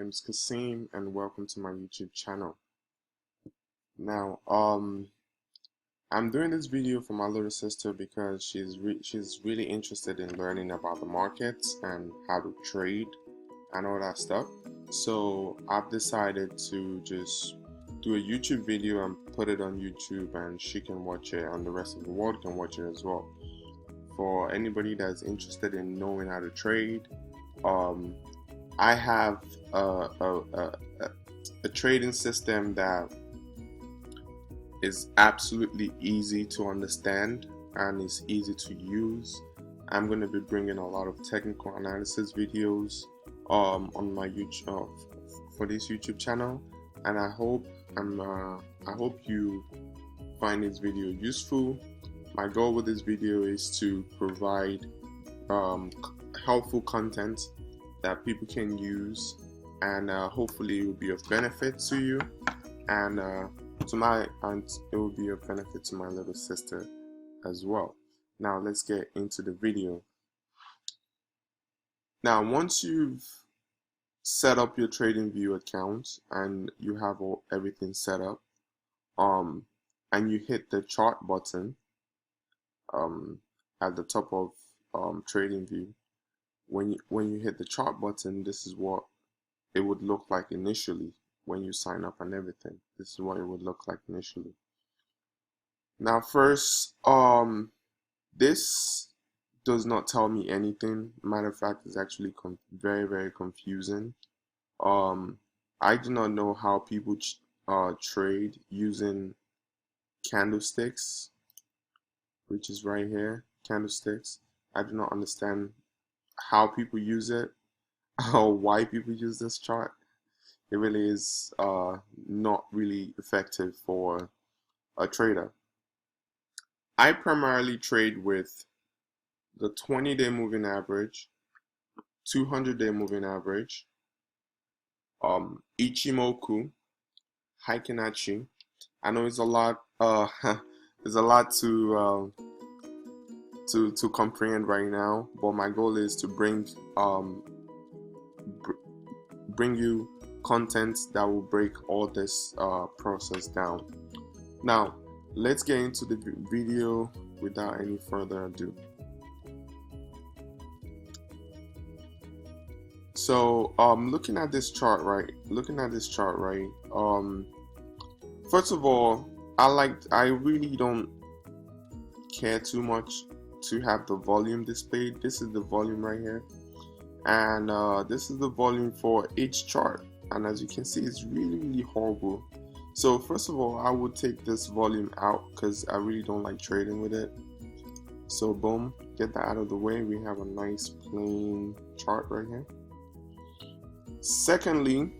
name is Kasim and welcome to my YouTube channel. Now, I'm doing this video for my little sister because she's really interested in learning about the markets and how to trade and all that stuff. So I've decided to just do a YouTube video and put it on YouTube, and she can watch it and the rest of the world can watch it as well. For anybody that's interested in knowing how to trade, I have a trading system that is absolutely easy to understand and is easy to use. I'm going to be bringing a lot of technical analysis videos on my YouTube for this YouTube channel, and I hope you find this video useful. My goal with this video is to provide helpful content that people can use, and hopefully it will be of benefit to you, and it will be of benefit to my little sister as well. Now let's get into the video. Now, once you've set up your TradingView account and you have everything set up, and you hit the chart button at the top of TradingView, when you hit the chart button, this is what it would look like initially when you sign up and everything. This is what it would look like initially. Now, first, this does not tell me anything. Matter of fact, it's actually very confusing. I do not know how people trade using candlesticks, which is right here, candlesticks. I do not understand how people use it or why people use this chart. It really is not really effective for a trader. I primarily trade with the 20-day moving average, 200-day moving average, Ichimoku, Heikin-Ashi. I know it's a lot. There's a lot to comprehend right now, but my goal is to bring you content that will break all this process down. Now let's get into the video without any further ado. So looking at this chart, right? First of all, I really don't care too much to have the volume displayed. This is the volume right here, and this is the volume for each chart, and as you can see, it's really horrible. So first of all, I would take this volume out because I really don't like trading with it. So boom, get that out of the way. We have a nice plain chart right here. Secondly,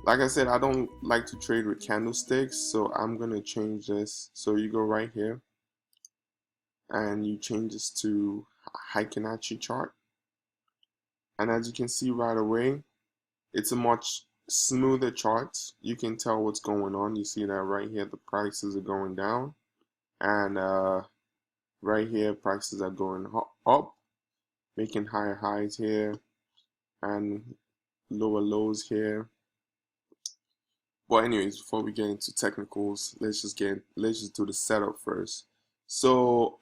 like I said, I don't like to trade with candlesticks, so I'm gonna change this. So you go right here and you change this to Heikin-Ashi chart, and as you can see right away, it's a much smoother chart. You can tell what's going on. You see that right here, the prices are going down, and right here, prices are going up, making higher highs here and lower lows here. But anyways, before we get into technicals, let's just do the setup first. So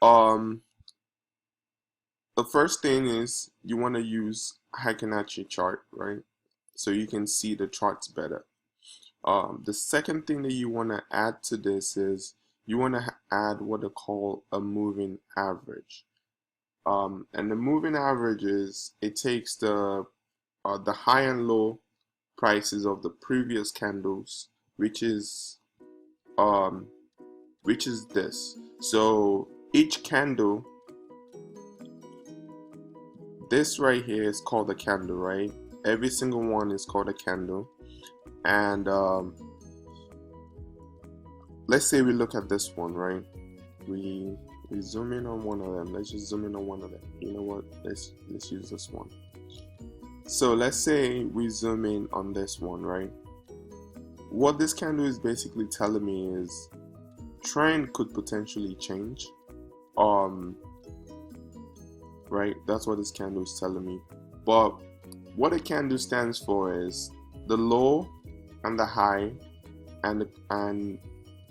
the first thing is you want to use Heikin-Ashi chart, right? So you can see the charts better. The second thing that you want to add to this is you want to add what they call a moving average. And the moving average is, it takes the high and low prices of the previous candles, which is this. So each candle, this right here is called a candle, right? Every single one is called a candle. And let's say we look at this one, right? We zoom in on one of them. Let's just zoom in on one of them. You know what? Let's use this one. So let's say we zoom in on this one, right? What this candle is basically telling me is trend could potentially change. Right? That's what this candle is telling me. But what a candle stands for is the low and the high, and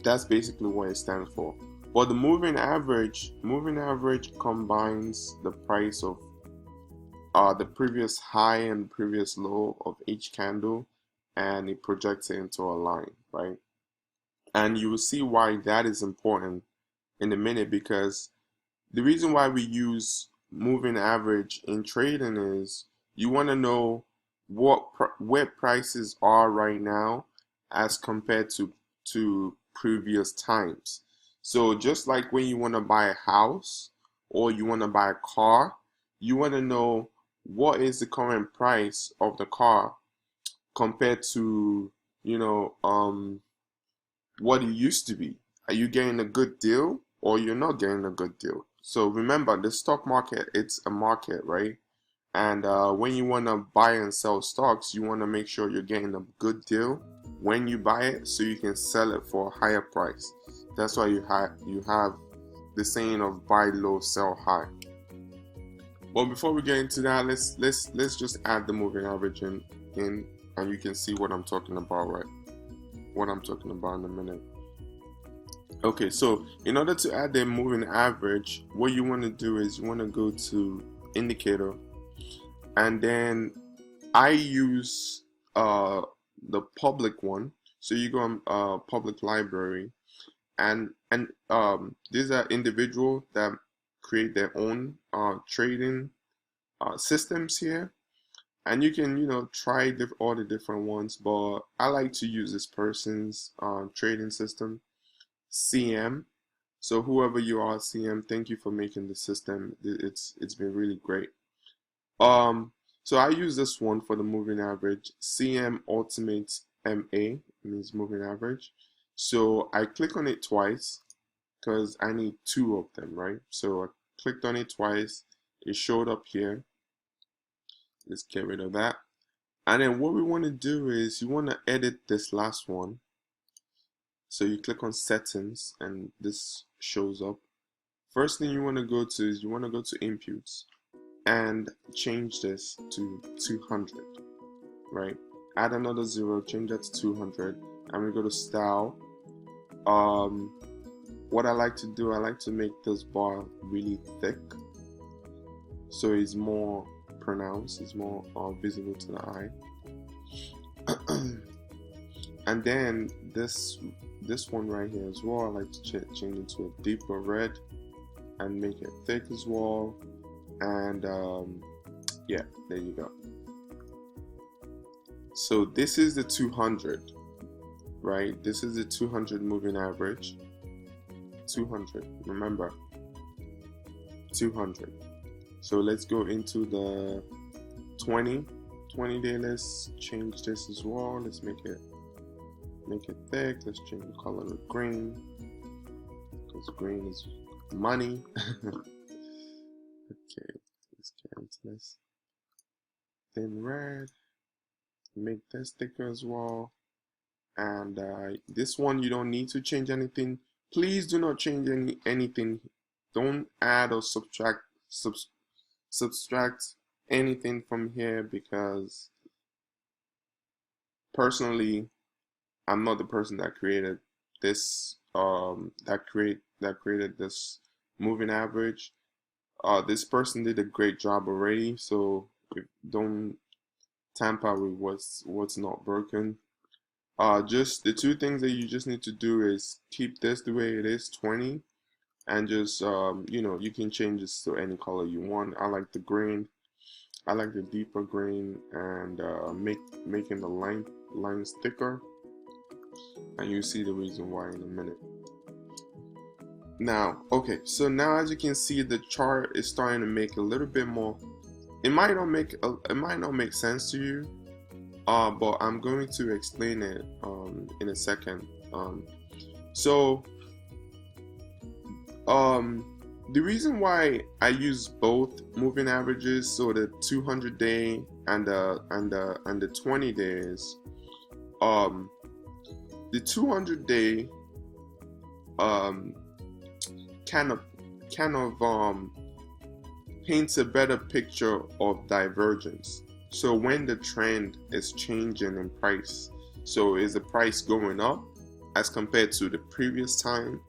that's basically what it stands for. But the moving average combines the price of the previous high and previous low of each candle, and it projects it into a line, right? And you will see why that is important in a minute, because the reason why we use moving average in trading is you want to know where prices are right now as compared to previous times. So just like when you want to buy a house or you want to buy a car, you want to know what is the current price of the car compared to, what it used to be. Are you getting a good deal or you're not getting a good deal? So remember, the stock market, it's a market, right? And when you want to buy and sell stocks, you want to make sure you're getting a good deal when you buy it, so you can sell it for a higher price. That's why you have the saying of buy low, sell high. Well, before we get into that, let's just add the moving average in, and you can see what I'm talking about, right? What I'm talking about in a minute. Okay, so in order to add the moving average, what you want to do is you want to go to indicator, and then I use the public one. So you go on public library, and these are individuals that create their own trading systems here, and you can try all the different ones, but I like to use this person's trading system, CM. So whoever you are, CM, thank you for making the system. It's been really great. So I use this one for the moving average. CM Ultimate MA means moving average. So I click on it twice because I need two of them, right? So I clicked on it twice. It showed up here. Let's get rid of that. And then what we want to do is you want to edit this last one. So you click on settings and this shows up. First thing you want to go to is you want to go to inputs and change this to 200, right? Add another 0, change that to 200, and we go to style. What I like to do, I like to make this bar really thick, so it's more pronounced, it's more visible to the eye. And then this one right here as well, I like to change it to a deeper red and make it thick as well. And yeah, there you go. So this is the 200, right? This is the 200 moving average. 200, remember, 200. So let's go into the 20 day. Let's change this as well. Let's make it thick. Let's change the color to green, because green is money. Okay, let's get into this. Then red, make this thicker as well. And this one you don't need to change anything. Please do not change anything. Don't add or subtract anything from here, because personally, I'm not the person that created this. That created this moving average. This person did a great job already, so don't tamper with what's not broken. Just the two things that you just need to do is keep this the way it is, 20, and just you can change this to any color you want. I like the green. I like the deeper green, and making the lines thicker, and you see the reason why in a minute. Now, okay, so now as you can see, the chart is starting to make a little bit more. It might not make sense to you, but I'm going to explain it in a second. The reason why I use both moving averages, so the 200 day and the 20 days, the 200 day kind of paints a better picture of divergence. So when the trend is changing in price, so is the price going up as compared to the previous time,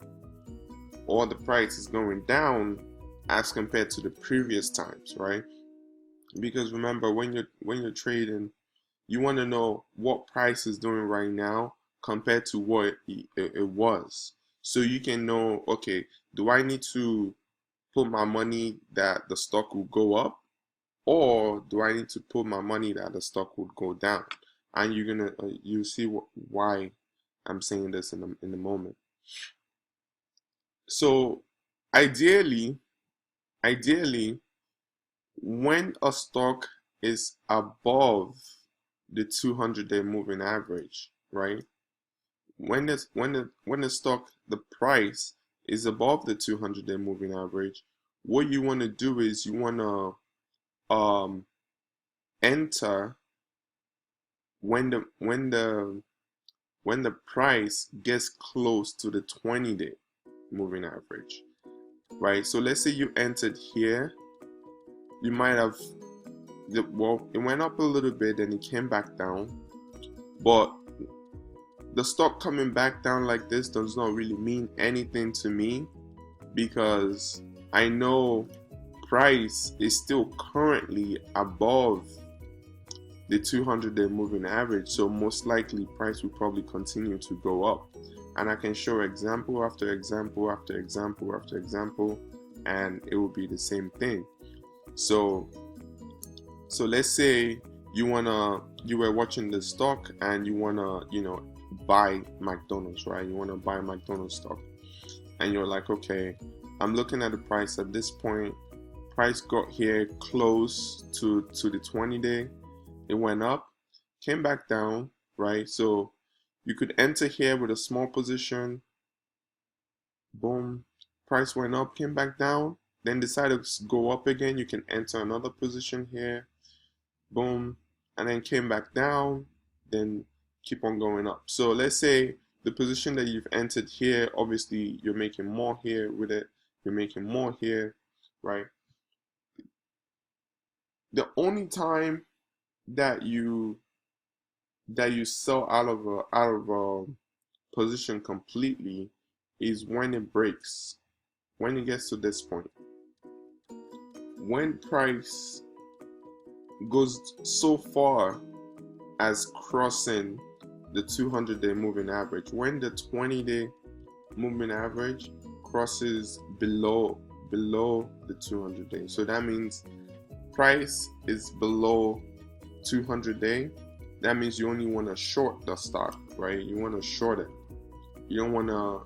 or the price is going down as compared to the previous times, right? Because remember, when you're trading, you want to know what price is doing right now compared to what it was, so you can know, okay, do I need to put my money that the stock will go up, or do I need to put my money that the stock would go down? And you're gonna you see why I'm saying this in a moment. So ideally, when a stock is above the 200-day moving average, right? When the stock, the price is above the 200-day moving average, what you want to do is you want to enter when the price gets close to the 20-day moving average, right? So let's say you entered here, you might have, well, it went up a little bit, then it came back down, but the stock coming back down like this does not really mean anything to me, because I know price is still currently above the 200-day moving average, so most likely price will probably continue to go up. And I can show example after example after example after example, and it will be the same thing. So let's say you were watching the stock and you wanna, buy McDonald's, right? You wanna buy McDonald's stock, and you're like, okay, I'm looking at the price at this point. Price got here close to the 20-day. It went up, came back down, right? So you could enter here with a small position. Boom, price went up, came back down, then decided to go up again. You can enter another position here. Boom, and then came back down, then keep on going up. So let's say the position that you've entered here, obviously you're making more here with it, you're making more here, right? The only time that you sell out of a position completely is when it breaks, when it gets to this point. When price goes so far as crossing the 200-day moving average, when the 20-day moving average crosses below the 200-day, so that means price is below 200-day, that means you only want to short the stock, right? You want to short it. You don't want to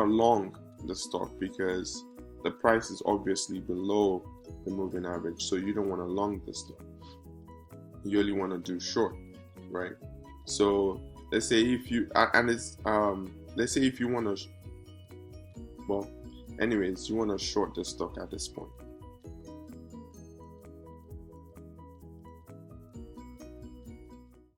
long the stock, because the price is obviously below the moving average, so you don't want to long the stock. You only want to do short, right? So let's say if you let's say if you want to, well, anyways, you want to short the stock at this point.